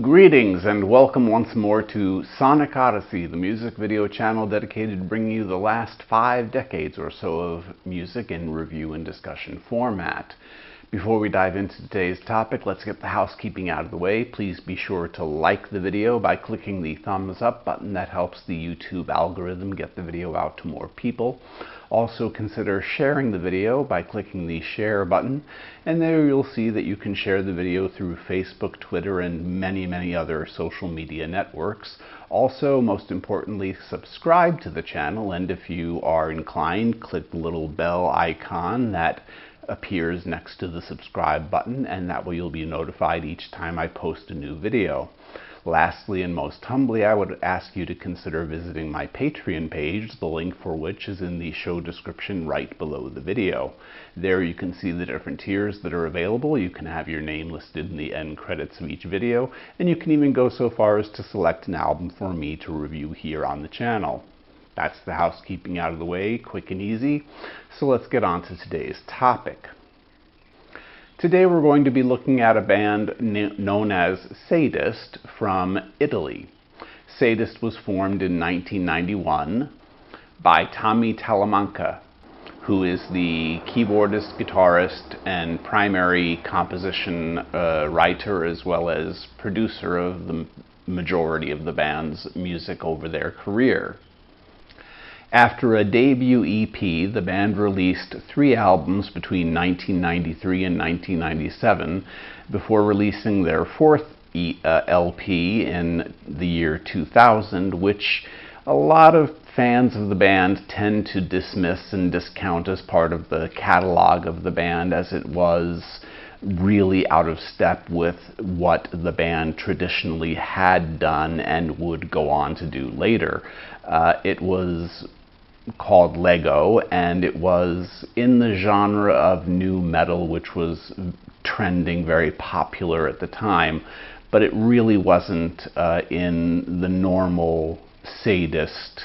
Greetings and welcome once more to Sonic Odyssey, the music video channel dedicated to bringing you the last 5 decades or so of music in review and discussion format. Before we dive into today's topic, let's get the housekeeping out of the way. Please be sure to like the video by clicking the thumbs up button. That helps the YouTube algorithm get the video out to more people. Also consider sharing the video by clicking the share button, and there you'll see that you can share the video through Facebook, Twitter, and many other social media networks. Also, most importantly, subscribe to the channel, and if you are inclined, click the little bell icon that appears next to the subscribe button, and that way you'll be notified each time I post a new video. Lastly, and most humbly, I would ask you to consider visiting my Patreon page, the link for which is in the show description right below the video. There you can see the different tiers that are available. You can have your name listed in the end credits of each video, and you can even go so far as to select an album for me to review here on the channel. That's the housekeeping out of the way, quick and easy. So let's get on to today's topic. Today we're going to be looking at a band known as Sadist from Italy. Sadist was formed in 1991 by Tommy Talamanca, who is the keyboardist, guitarist, and primary composition writer as well as producer of the majority of the band's music over their career. After a debut EP, the band released 3 albums between 1993 and 1997 before releasing their 4th LP in the year 2000, which a lot of fans of the band tend to dismiss and discount as part of the catalog of the band, as it was really out of step with what the band traditionally had done and would go on to do later. It was called Lego, and it was in the genre of nu metal, which was trending, very popular at the time, but it really wasn't in the normal Sadist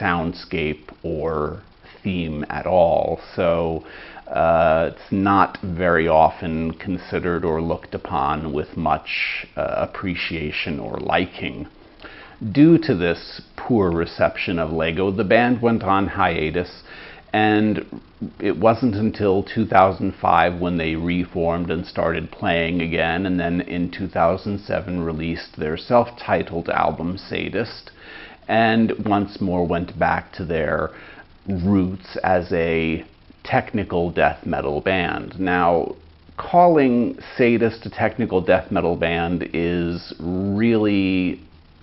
soundscape or theme at all. So it's not very often considered or looked upon with much appreciation or liking. Due to this poor reception of Lego, the band went on hiatus, and it wasn't until 2005 when they reformed and started playing again, and then in 2007 released their self-titled album Sadist, and once more went back to their roots as a technical death metal band. Now, calling Sadist a technical death metal band is really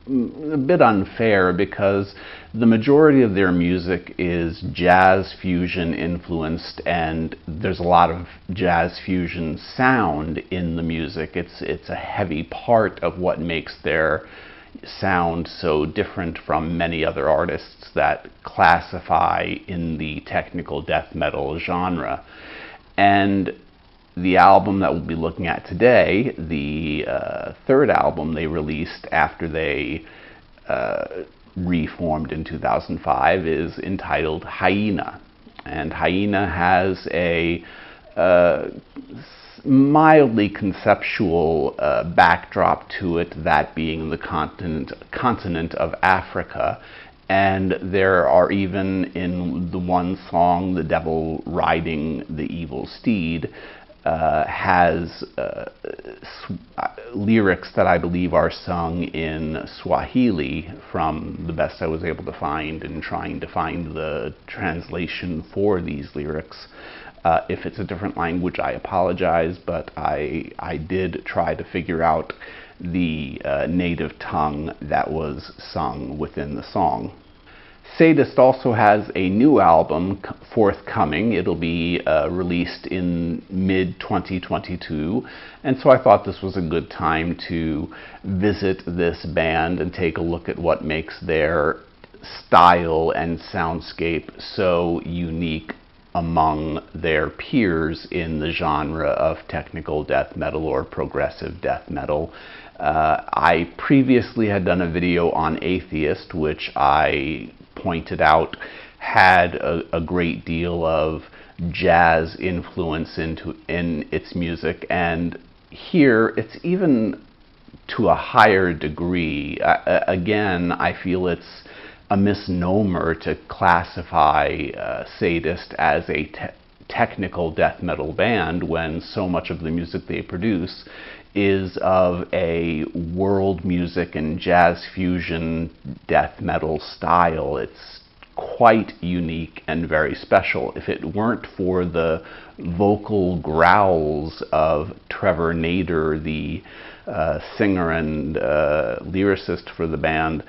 a bit unfair, because the majority of their music is jazz fusion influenced, and there's a lot of jazz fusion sound in the music. It's a heavy part of what makes their sound so different from many other artists that classify in the technical death metal genre. And the album that we'll be looking at today, the 3rd album they released after they reformed in 2005, is entitled Hyaena. And Hyaena has a mildly conceptual backdrop to it, that being the continent of Africa. And there are even, in the one song, The Devil Riding the Evil Steed, has lyrics that I believe are sung in Swahili, from the best I was able to find in trying to find the translation for these lyrics. If it's a different language, I apologize, but I did try to figure out the native tongue that was sung within the song. Sadist also has a new album forthcoming. It'll be released in mid-2022, and so I thought this was a good time to visit this band and take a look at what makes their style and soundscape so unique among their peers in the genre of technical death metal or progressive death metal. I previously had done a video on Atheist, which I pointed out had a great deal of jazz influence in its music, and here it's even to a higher degree. Again, I feel it's a misnomer to classify Sadist as a technical death metal band when so much of the music they produce is of a world music and jazz fusion death metal style. It's quite unique and very special. If it weren't for the vocal growls of Trevor Nader, the singer and lyricist for the band,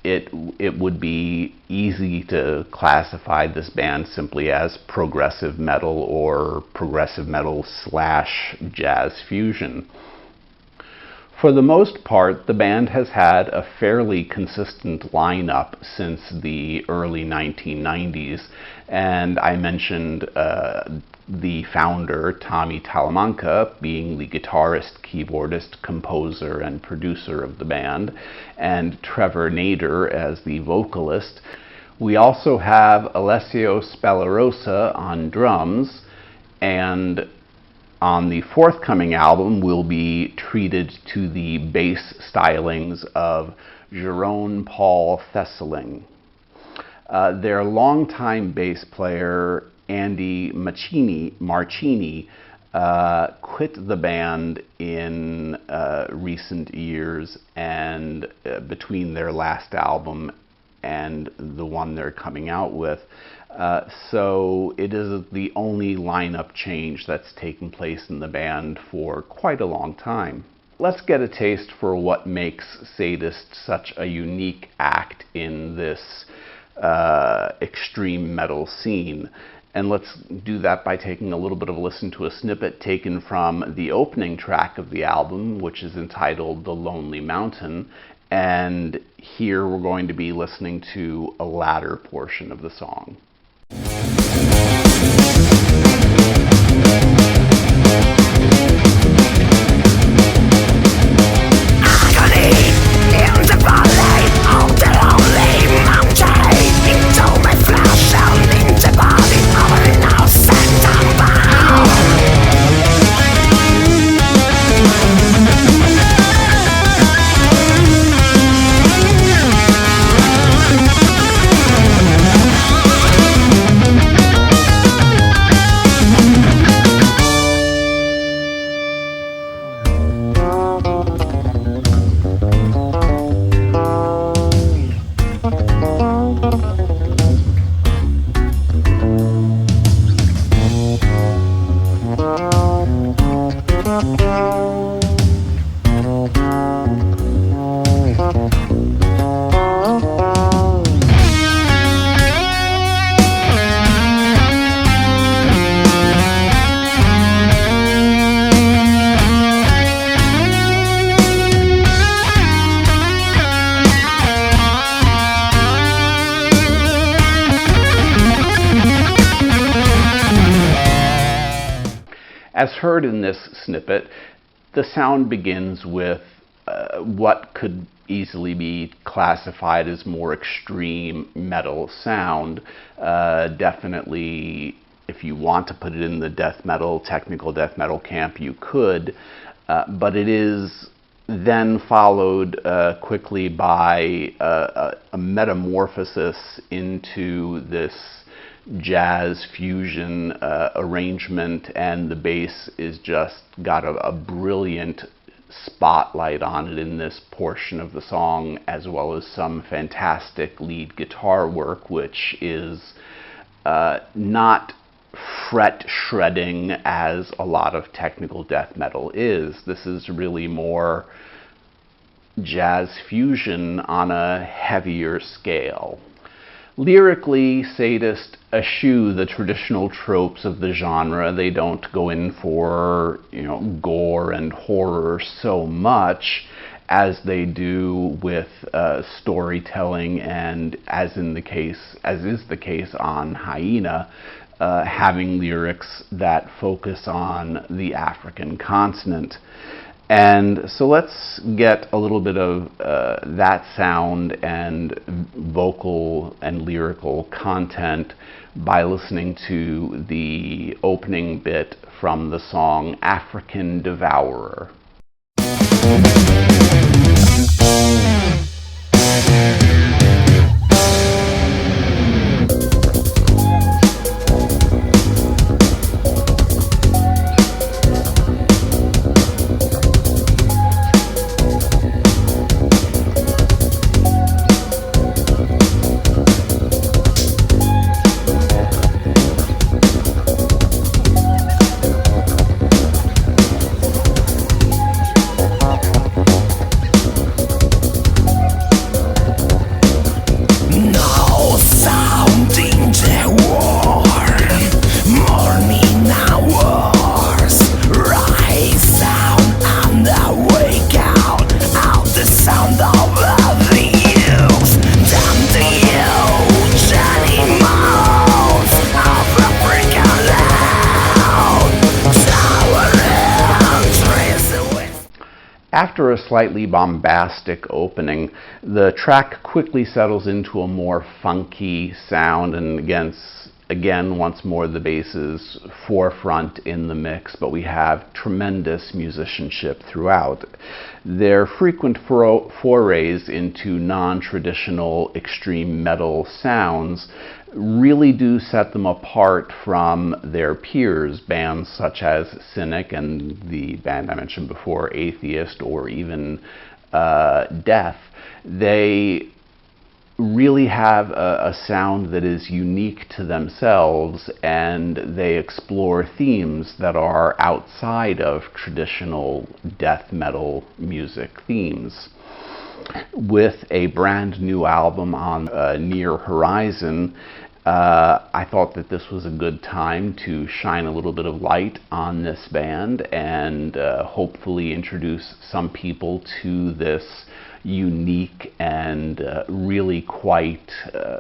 it would be easy to classify this band simply as progressive metal or progressive metal / jazz fusion. For the most part, the band has had a fairly consistent lineup since the early 1990s, and I mentioned the founder, Tommy Talamanca, being the guitarist, keyboardist, composer, and producer of the band, and Trevor Nader as the vocalist. We also have Alessio Spalarosa on drums, and on the forthcoming album, we'll be treated to the bass stylings of Jerome Paul Thesseling. Their longtime bass player, Andy Marcini, quit the band in recent years, and between their last album and the one they're coming out with. So it is the only lineup change that's taken place in the band for quite a long time. Let's get a taste for what makes Sadist such a unique act in this extreme metal scene. And let's do that by taking a little bit of a listen to a snippet taken from the opening track of the album, which is entitled The Lonely Mountain. And here we're going to be listening to a latter portion of the song. As heard in this snippet, the sound begins with what could easily be classified as more extreme metal sound. Definitely, if you want to put it in the death metal, technical death metal camp, you could, but it is then followed quickly by a metamorphosis into this jazz fusion arrangement, and the bass is just got a brilliant spotlight on it in this portion of the song, as well as some fantastic lead guitar work, which is not fret shredding as a lot of technical death metal is. This is really more jazz fusion on a heavier scale. Lyrically, Sadist eschew the traditional tropes of the genre. They don't go in for, gore and horror so much as they do with storytelling, and as is the case on Hyaena, having lyrics that focus on the African continent. And so let's get a little bit of that sound and vocal and lyrical content by listening to the opening bit from the song African Devourer. After a slightly bombastic opening, the track quickly settles into a more funky sound, and again, once more the bass is forefront in the mix, but we have tremendous musicianship throughout. Their frequent forays into non-traditional extreme metal sounds really do set them apart from their peers, bands such as Cynic and the band I mentioned before, Atheist, or even Death. They really have a sound that is unique to themselves, and they explore themes that are outside of traditional death metal music themes. With a brand new album on near horizon, I thought that this was a good time to shine a little bit of light on this band and hopefully introduce some people to this unique and really quite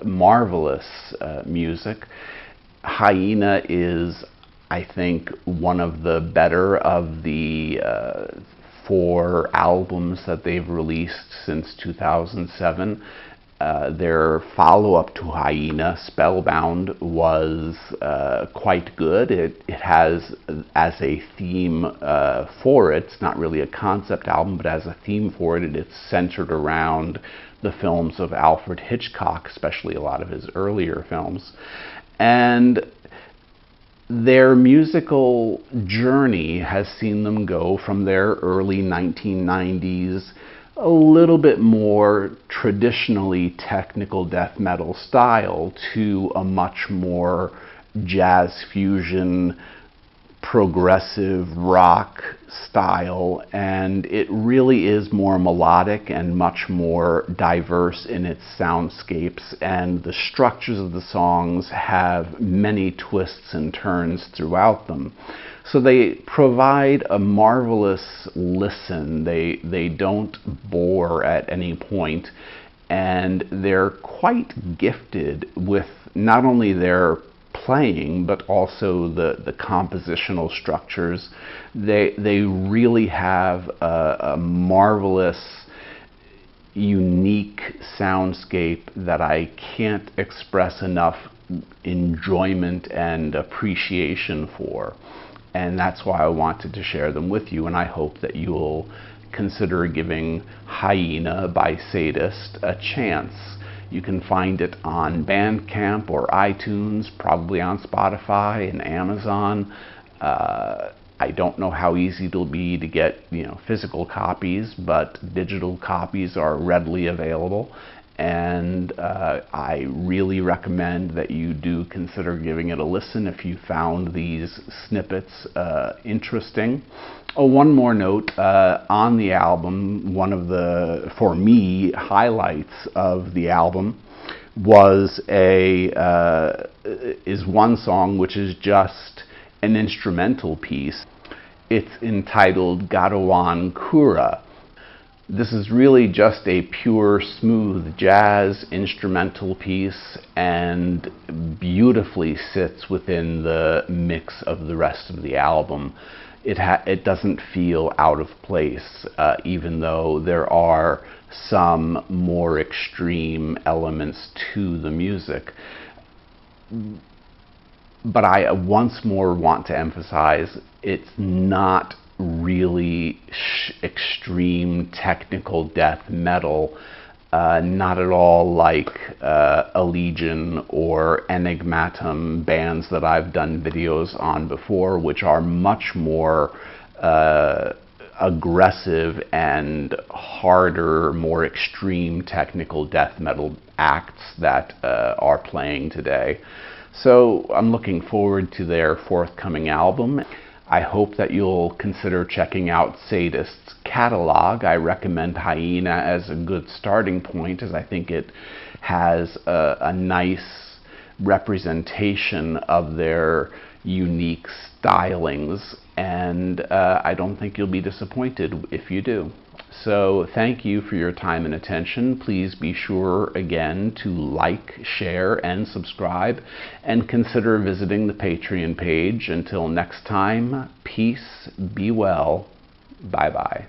marvelous music. Hyaena is, I think, one of the better of the 4 albums that they've released since 2007. Their follow-up to Hyaena, Spellbound, was quite good. It has, as a theme for it, it's not really a concept album, but as a theme for it, it's centered around the films of Alfred Hitchcock, especially a lot of his earlier films. And their musical journey has seen them go from their early 1990s a little bit more traditionally technical death metal style to a much more jazz fusion, progressive rock style, and it really is more melodic and much more diverse in its soundscapes, and the structures of the songs have many twists and turns throughout them. So they provide a marvelous listen. They don't bore at any point, and they're quite gifted with not only their playing, but also the compositional structures. They really have a marvelous, unique soundscape that I can't express enough enjoyment and appreciation for. And that's why I wanted to share them with you, and I hope that you'll consider giving Hyaena by Sadist a chance. You can find it on Bandcamp or iTunes, probably on Spotify and Amazon. I don't know how easy it'll be to get, physical copies, but digital copies are readily available. And I really recommend that you do consider giving it a listen if you found these snippets interesting. Oh, one more note, on the album, one of the, for me, highlights of the album is one song which is just an instrumental piece. It's entitled Gadawan Kura. This is really just a pure, smooth jazz instrumental piece and beautifully sits within the mix of the rest of the album. It doesn't feel out of place, even though there are some more extreme elements to the music. But I once more want to emphasize it's not really extreme technical death metal, not at all like Allegion or Enigmatum, bands that I've done videos on before, which are much more aggressive and harder, more extreme technical death metal acts that are playing today. So I'm looking forward to their forthcoming album. I hope that you'll consider checking out Sadist's catalog. I recommend Hyaena as a good starting point, as I think it has a nice representation of their unique stylings, and I don't think you'll be disappointed if you do. So thank you for your time and attention. Please be sure again to like, share, and subscribe, and consider visiting the Patreon page. Until next time, peace, be well, bye-bye.